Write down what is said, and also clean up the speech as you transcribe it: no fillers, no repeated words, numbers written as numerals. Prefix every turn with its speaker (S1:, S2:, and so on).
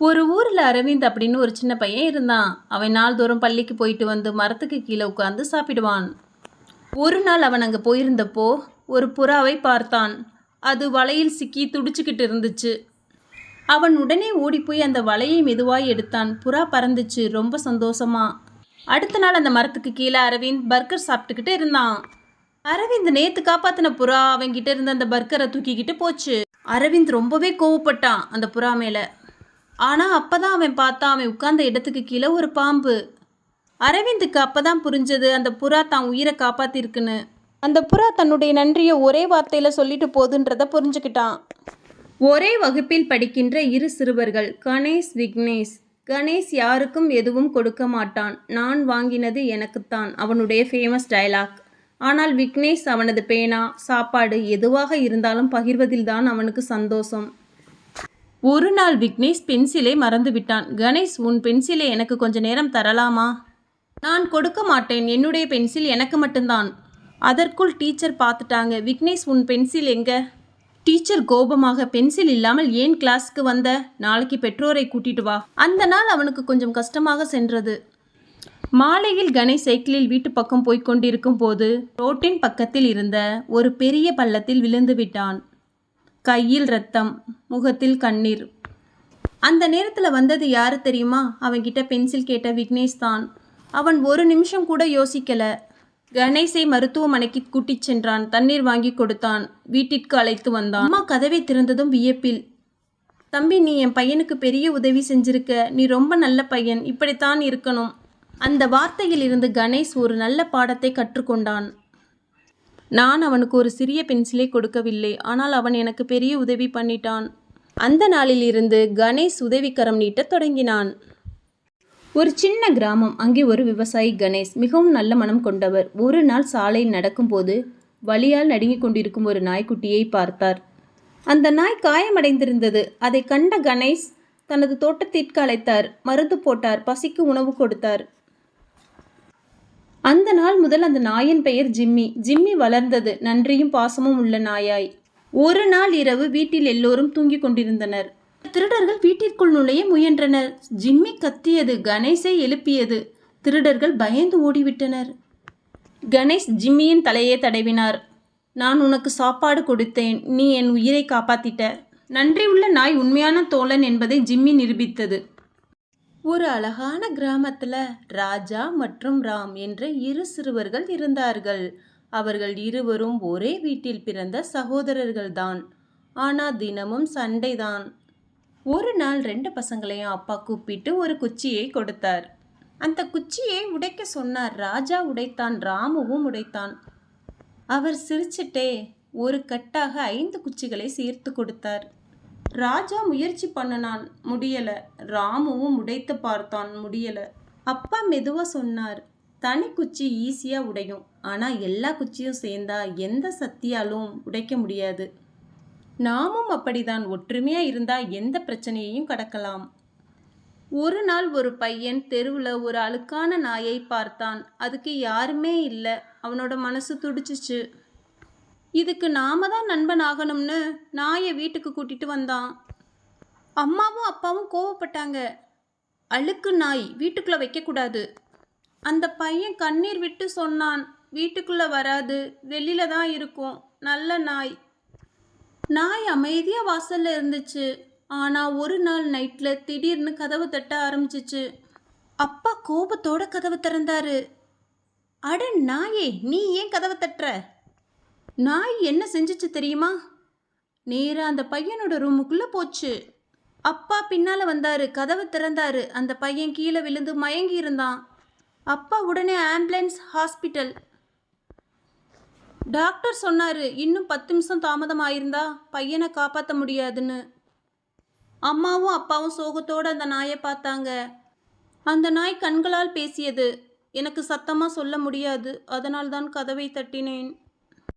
S1: ஒரு ஊர்ல அரவிந்த் அப்படின்னு ஒரு சின்ன பையன் இருந்தான். அவன் நாள்தோறும் பள்ளிக்கு போயிட்டு வந்து மரத்துக்கு கீழே உட்கார்ந்து சாப்பிடுவான். ஒரு நாள் அவன் அங்கே போயிருந்தப்போ ஒரு புறாவை பார்த்தான். அது வலையில் சிக்கி துடிச்சுக்கிட்டு இருந்துச்சு. அவன் உடனே ஓடிப்போய் அந்த வலையை மெதுவாய் எடுத்தான். புறா பறந்துச்சு ரொம்ப சந்தோஷமா. அடுத்த நாள் அந்த மரத்துக்கு கீழே அரவிந்த் பர்கர் சாப்பிட்டுக்கிட்டு இருந்தான். அரவிந்த் நேத்து காப்பாத்தின புறா அவன்கிட்ட இருந்த அந்த பர்கரை தூக்கிக்கிட்டு போச்சு. அரவிந்த் ரொம்பவே கோவப்பட்டான் அந்த புறா மேல. ஆனால் அப்போ தான் அவன் பார்த்தான், அவன் உட்கார்ந்த இடத்துக்கு கீழே ஒரு பாம்பு. அரவிந்துக்கு அப்போ தான் புரிஞ்சது அந்த புறா தான் உயிரை காப்பாற்றிருக்குன்னு. அந்த புறா தன்னுடைய நன்றியை ஒரே வார்த்தையில் சொல்லிட்டு போகுதுன்றதை புரிஞ்சுக்கிட்டான். ஒரே வகுப்பில் படிக்கின்ற இரு சிறுவர்கள், கணேஷ் விக்னேஷ். கணேஷ் யாருக்கும் எதுவும் கொடுக்க மாட்டான், நான் வாங்கினது எனக்குத்தான் அவனுடைய ஃபேமஸ் டயலாக். ஆனால் விக்னேஷ் அவனது பேனா, சாப்பாடு எதுவாக இருந்தாலும் பகிர்வதில்தான் அவனுக்கு சந்தோஷம். ஒரு நாள் விக்னேஷ் பென்சிலை மறந்து விட்டான். கணேஷ், உன் பென்சிலை எனக்கு கொஞ்ச நேரம் தரலாமா? நான் கொடுக்க மாட்டேன், என்னுடைய பென்சில் எனக்கு மட்டும்தான். அதற்குள் டீச்சர் பார்த்துட்டாங்க. விக்னேஷ், உன் பென்சில் எங்க? டீச்சர் கோபமாக, பென்சில் இல்லாமல் ஏன் கிளாஸ்க்கு வந்த? நாளைக்கு பெற்றோரை கூட்டிட்டு வா. அந்த நாள் அவனுக்கு கொஞ்சம் கஷ்டமாக சென்றது. மாலையில் கணேஷ் சைக்கிளில் வீட்டு பக்கம் போய்கொண்டிருக்கும் போது ரோட்டின் பக்கத்தில் இருந்த ஒரு பெரிய பள்ளத்தில் விழுந்து விட்டான். கையில் ரத்தம், முகத்தில் கண்ணீர். அந்த நேரத்தில் வந்தது யாரு தெரியுமா? அவன்கிட்ட பென்சில் கேட்ட விக்னேஷ் தான். அவன் ஒரு நிமிஷம் கூட யோசிக்கல. கணேஷை மருத்துவமனைக்கு கூட்டிச் சென்றான். தண்ணீர் வாங்கி கொடுத்தான். வீட்டிற்கு அழைத்து வந்தான். அம்மா கதவை திறந்ததும் வியப்பில், தம்பி, நீ என் பையனுக்கு பெரிய உதவி செஞ்சிருக்க. நீ ரொம்ப நல்ல பையன், இப்படித்தான் இருக்கணும். அந்த வார்த்தையில் இருந்து கணேஷ் ஒரு நல்ல பாடத்தை கற்றுக்கொண்டான். நான் அவனுக்கு ஒரு சிறிய பென்சிலை கொடுக்கவில்லை, ஆனால் அவன் எனக்கு பெரிய உதவி பண்ணிட்டான். அந்த நாளில் இருந்து கணேஷ் உதவிக்கரம் நீட்டத் தொடங்கினான். ஒரு சின்ன கிராமம். அங்கே ஒரு விவசாயி கணேஷ் மிகவும் நல்ல மனம் கொண்டவர். ஒரு நாள் சாலையில் நடக்கும்போது வலியால் நடுங்கிக் கொண்டிருக்கும் ஒரு நாய்க்குட்டியை பார்த்தார். அந்த நாய் காயமடைந்திருந்தது. அதை கண்ட கணேஷ் தனது தோட்டத்திற்கு அழைத்தார். மருந்து போட்டார், பசிக்கு உணவு கொடுத்தார். அந்த நாள் முதல் அந்த நாயின் பெயர் ஜிம்மி. ஜிம்மி வளர்ந்தது நன்றியும் பாசமும் உள்ள நாயாய். ஒரு நாள் இரவு வீட்டில் எல்லோரும் தூங்கிக் கொண்டிருந்தனர். திருடர்கள் வீட்டிற்குள் நுழைய முயன்றனர். ஜிம்மி கத்தியது, கணேஷை எழுப்பியது. திருடர்கள் பயந்து ஓடிவிட்டனர். கணேஷ் ஜிம்மியின் தலையை தடவினார். நான் உனக்கு சாப்பாடு கொடுத்தேன், நீ என் உயிரை காப்பாத்திட்ட. நன்றியுள்ள நாய் உண்மையான தோழன் என்பதை ஜிம்மி நிரூபித்தது. ஒரு அழகான கிராமத்தில் ராஜா மற்றும் ராம் என்ற இரு சிறுவர்கள் இருந்தார்கள். அவர்கள் இருவரும் ஒரே வீட்டில் பிறந்த சகோதரர்கள்தான். ஆனால் தினமும் சண்டைதான். ஒரு நாள் ரெண்டு பசங்களையும் அப்பா கூப்பிட்டு ஒரு குச்சியை கொடுத்தார். அந்த குச்சியை உடைக்க சொன்னார். ராஜா உடைத்தான், ராமுவும் உடைத்தான். அவர் சிரிச்சிட்டே ஒரு கட்டாக 5 குச்சிகளை சேர்த்து கொடுத்தார். ராஜா முயற்சி பண்ணனான், முடியல. ராமுவும் உடைத்து பார்த்தான், முடியல. அப்பா மெதுவாக சொன்னார், தனி குச்சி ஈஸியாக உடையும், ஆனால் எல்லா குச்சியும் சேர்ந்தா எந்த சக்தியாலும் உடைக்க முடியாது. நாமும் அப்படிதான், ஒற்றுமையாக இருந்தால் எந்த பிரச்சனையையும் கடக்கலாம். ஒரு நாள் ஒரு பையன் தெருவில் ஒரு அழுக்கான நாயை பார்த்தான். அதுக்கு யாருமே இல்லை. அவனோட மனசு துடிச்சிச்சு. இதுக்கு நாம தான் நண்பன் ஆகணும்னு நாயை வீட்டுக்கு கூட்டிட்டு வந்தான். அம்மாவும் அப்பாவும் கோவப்பட்டாங்க. அழுக்கு நாய் வீட்டுக்குள்ளே வைக்கக்கூடாது. அந்த பையன் கண்ணீர் விட்டு சொன்னான், வீட்டுக்குள்ளே வராது, வெளியில தான் இருக்கும், நல்ல நாய். நாய் அமைதியாக வாசல்ல இருந்துச்சு. ஆனால் ஒரு நாள் நைட்டில் திடீர்னு கதவு தட்ட ஆரம்பிச்சிச்சு. அப்பா கோபத்தோட கதவு திறந்தாரு. அட நாயே, நீ ஏன் கதவை தட்டுற? நாய் என்ன செஞ்சிச்சு தெரியுமா? நேராக அந்த பையனோட ரூமுக்குள்ளே போச்சு. அப்பா பின்னால் வந்தார், கதவை திறந்தார். அந்த பையன் கீழே விழுந்து மயங்கி இருந்தான். அப்பா உடனே ஆம்புலன்ஸ், ஹாஸ்பிட்டல். டாக்டர் சொன்னார், இன்னும் 10 நிமிஷம் தாமதம் ஆயிருந்தா பையனை காப்பாற்ற முடியாதுன்னு. அம்மாவும் அப்பாவும் சோகத்தோடு அந்த நாயை பார்த்தாங்க. அந்த நாய் கண்களால் பேசியது, எனக்கு சத்தமாக சொல்ல முடியாது, அதனால்தான் கதவை தட்டினேன்.